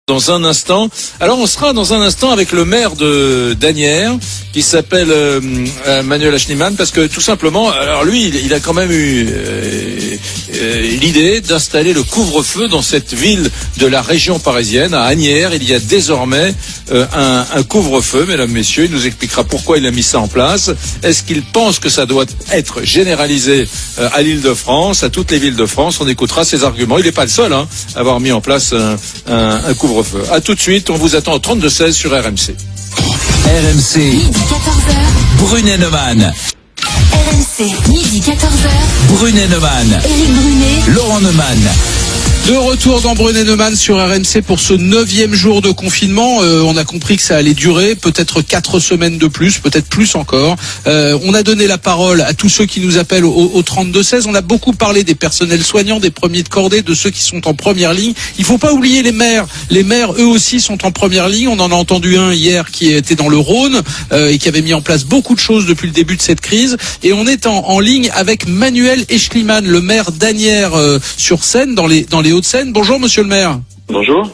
Dans un instant. Alors on sera dans un instant avec le maire de d'Asnières qui s'appelle Manuel Aeschlimann, parce que tout simplement, alors lui il a quand même eu l'idée d'installer le couvre-feu dans cette ville de la région parisienne, à Asnières. Il y a désormais un couvre-feu, mesdames, messieurs. Il nous expliquera pourquoi il a mis ça en place. Est-ce qu'il pense que ça doit être généralisé à l'Île-de-France, à toutes les villes de France? On écoutera ses arguments. Il n'est pas le seul à avoir mis en place un couvre-feu. A tout de suite, on vous attend au 32-16 sur RMC. RMC, midi 14h. Brunet-Neumann. RMC, midi 14h. Brunet-Neumann. Éric Brunet. Laurent Neumann. De retour dans Brunet-Neumann sur RMC pour ce 9e jour de confinement. On a compris que ça allait durer peut-être 4 semaines de plus, peut-être plus encore. On a donné la parole à tous ceux qui nous appellent au 32-16. On a beaucoup parlé des personnels soignants, des premiers de cordée, de ceux qui sont en première ligne. Il faut pas oublier les maires. Les maires, eux aussi, sont en première ligne. On en a entendu un hier qui était dans le Rhône et qui avait mis en place beaucoup de choses depuis le début de cette crise. Et on est en ligne avec Manuel Aeschlimann, le maire d'Asnières sur Seine, dans les Hauts-de-Seine. Bonjour monsieur le maire. Bonjour.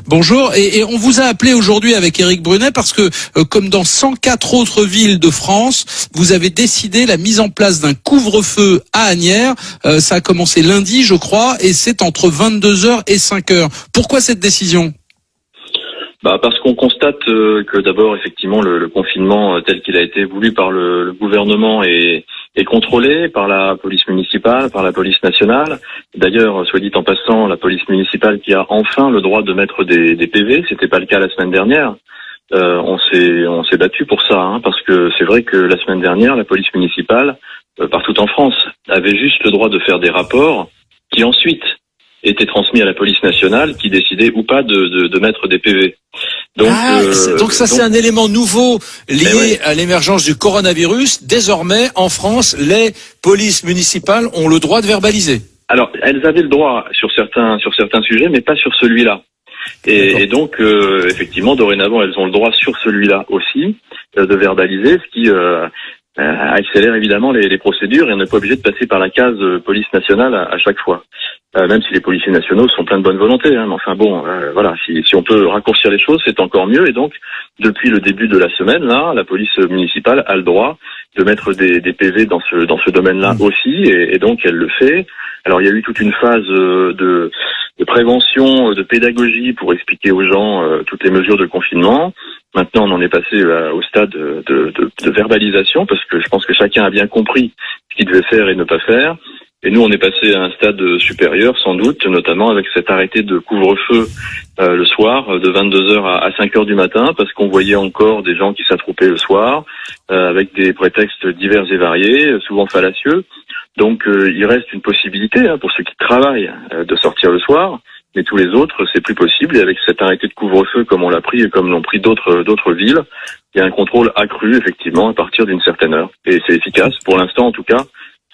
Bonjour, et on vous a appelé aujourd'hui avec Éric Brunet parce que, comme dans 104 autres villes de France, vous avez décidé la mise en place d'un couvre-feu à Asnières. Ça a commencé lundi, je crois, et c'est entre 22h et 5h. Pourquoi cette décision ? Parce qu'on constate que d'abord, effectivement, le confinement tel qu'il a été voulu par le gouvernement est contrôlé par la police municipale, par la police nationale. D'ailleurs, soit dit en passant, la police municipale qui a enfin le droit de mettre des PV, c'était pas le cas la semaine dernière. On s'est battu pour ça, parce que c'est vrai que la semaine dernière, la police municipale, partout en France, avait juste le droit de faire des rapports qui ensuite étaient transmis à la police nationale, qui décidait ou pas de mettre des PV. Donc ça, c'est un élément nouveau lié à l'émergence du coronavirus. Désormais, en France, les polices municipales ont le droit de verbaliser. Alors, elles avaient le droit sur certains sujets, mais pas sur celui-là. Et donc, effectivement, dorénavant, elles ont le droit sur celui-là aussi de verbaliser, ce qui accélère évidemment les procédures, et on n'est pas obligé de passer par la case police nationale à chaque fois. Même si les policiers nationaux sont pleins de bonne volonté, mais enfin bon, voilà, si on peut raccourcir les choses, c'est encore mieux. Et donc, depuis le début de la semaine, là, la police municipale a le droit de mettre des PV dans ce domaine-là aussi, et donc elle le fait. Alors, il y a eu toute une phase de prévention, de pédagogie pour expliquer aux gens toutes les mesures de confinement. Maintenant, on en est passé au stade de verbalisation, parce que je pense que chacun a bien compris ce qu'il devait faire et ne pas faire. Et nous, on est passé à un stade supérieur, sans doute, notamment avec cet arrêté de couvre-feu le soir, de 22h à 5h du matin, parce qu'on voyait encore des gens qui s'attroupaient le soir, avec des prétextes divers et variés, souvent fallacieux. Donc, il reste une possibilité pour ceux qui travaillent de sortir le soir, mais tous les autres, c'est plus possible. Et avec cet arrêté de couvre-feu, comme on l'a pris et comme l'ont pris d'autres villes, il y a un contrôle accru, effectivement, à partir d'une certaine heure. Et c'est efficace, pour l'instant en tout cas.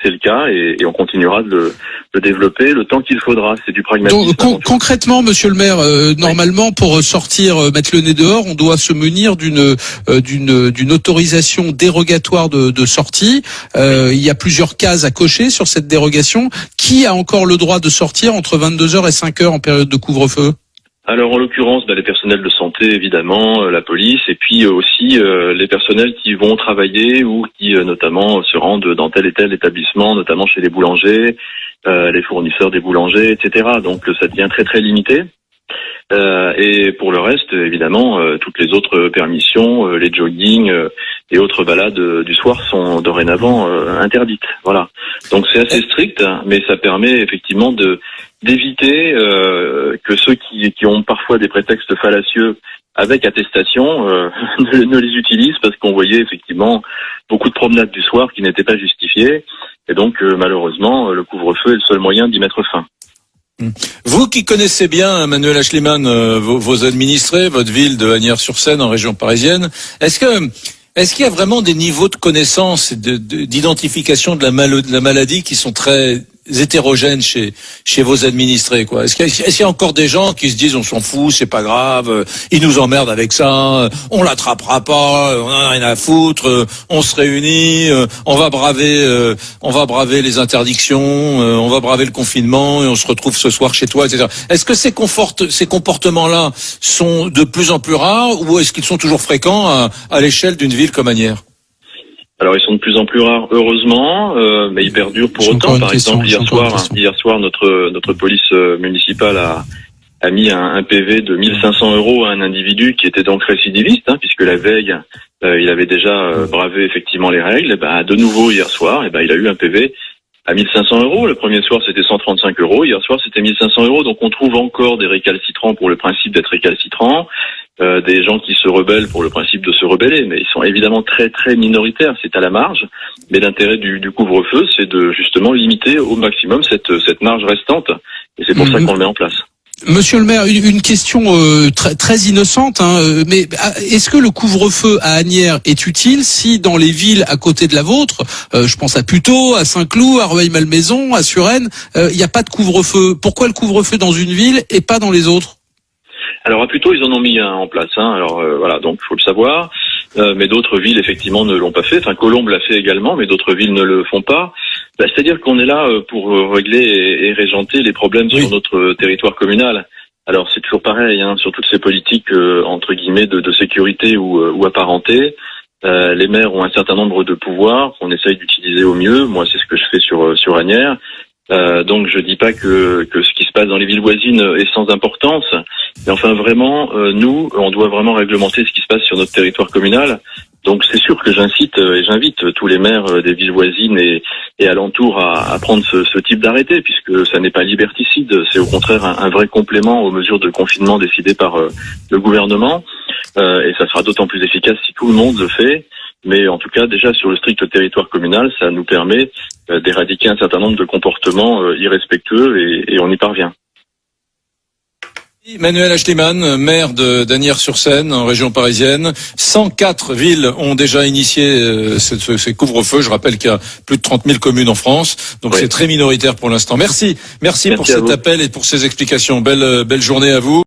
C'est le cas, et on continuera de le développer le temps qu'il faudra. C'est du pragmatisme. Donc, concrètement, monsieur le maire, normalement, pour sortir, mettre le nez dehors, on doit se munir d'une autorisation dérogatoire de sortie. Il y a plusieurs cases à cocher sur cette dérogation. Qui a encore le droit de sortir entre 22h et 5h en période de couvre-feu ? Alors, en l'occurrence, les personnels de santé, évidemment, la police, et puis aussi les personnels qui vont travailler ou qui, notamment, se rendent dans tel et tel établissement, notamment chez les boulangers, les fournisseurs des boulangers, etc. Donc, ça devient très, très limité. Et pour le reste, évidemment, toutes les autres permissions, les joggings et autres balades du soir sont dorénavant interdites. Voilà. Donc c'est assez strict, mais ça permet effectivement d'éviter que ceux qui ont parfois des prétextes fallacieux avec attestation ne les utilisent, parce qu'on voyait effectivement beaucoup de promenades du soir qui n'étaient pas justifiées. Et donc malheureusement, le couvre-feu est le seul moyen d'y mettre fin. Vous qui connaissez bien, Manuel Aeschlimann, vos administrés, votre ville de Asnières-sur-Seine en région parisienne, est-ce qu'il y a vraiment des niveaux de connaissance et d'identification de la maladie qui sont très hétérogène chez vos administrés, quoi. Est-ce qu'il y a encore des gens qui se disent on s'en fout, c'est pas grave, ils nous emmerdent avec ça, on l'attrapera pas, on en a rien à foutre, on se réunit, on va braver les interdictions, on va braver le confinement et on se retrouve ce soir chez toi, etc. Est-ce que ces comportements-là sont de plus en plus rares ou est-ce qu'ils sont toujours fréquents à l'échelle d'une ville comme Asnières? Alors ils sont de plus en plus rares, heureusement, mais ils perdurent pour autant. Par exemple, hier soir, notre police municipale a mis un PV de 1500 € à un individu qui était donc récidiviste, puisque la veille il avait déjà bravé effectivement les règles. Et de nouveau hier soir, il a eu un PV à 1500 €. Le premier soir c'était 135 €, hier soir c'était 1500 €. Donc on trouve encore des récalcitrants pour le principe d'être récalcitrants. Des gens qui se rebellent pour le principe de se rebeller, mais ils sont évidemment très très minoritaires, c'est à la marge. Mais l'intérêt du couvre-feu, c'est de justement limiter au maximum cette marge restante, et c'est pour ça qu'on le met en place. Monsieur le maire, une question très innocente, mais est-ce que le couvre-feu à Asnières est utile si dans les villes à côté de la vôtre, je pense à Puteaux, à Saint-Cloud, à Rueil-Malmaison, à Suresnes, il n'y a pas de couvre-feu? Pourquoi le couvre-feu dans une ville et pas dans les autres? Alors à Puteaux, ils en ont mis un en place. Alors voilà, donc faut le savoir. Mais d'autres villes effectivement ne l'ont pas fait. Enfin, Colombes l'a fait également, mais d'autres villes ne le font pas. C'est-à-dire qu'on est là pour régler et régenter les problèmes sur notre territoire communal. Alors c'est toujours pareil, sur toutes ces politiques entre guillemets de sécurité ou apparentées. Les maires ont un certain nombre de pouvoirs qu'on essaye d'utiliser au mieux. Moi, c'est ce que je fais sur Asnières. Donc je dis pas que ce qui se passe dans les villes voisines est sans importance, mais enfin vraiment nous on doit vraiment réglementer ce qui se passe sur notre territoire communal. Donc c'est sûr que j'incite et j'invite tous les maires des villes voisines et alentours à prendre ce type d'arrêté, puisque ça n'est pas liberticide, c'est au contraire un vrai complément aux mesures de confinement décidées par le gouvernement, et ça sera d'autant plus efficace si tout le monde le fait. Mais en tout cas, déjà sur le strict territoire communal, ça nous permet d'éradiquer un certain nombre de comportements irrespectueux et on y parvient. Manuel Aeschlimann, maire d'Asnières-sur-Seine, en région parisienne. 104 villes ont déjà initié ces couvre-feux. Je rappelle qu'il y a plus de 30 000 communes en France, donc c'est très minoritaire pour l'instant. Merci pour cet appel et pour ces explications. Belle journée à vous.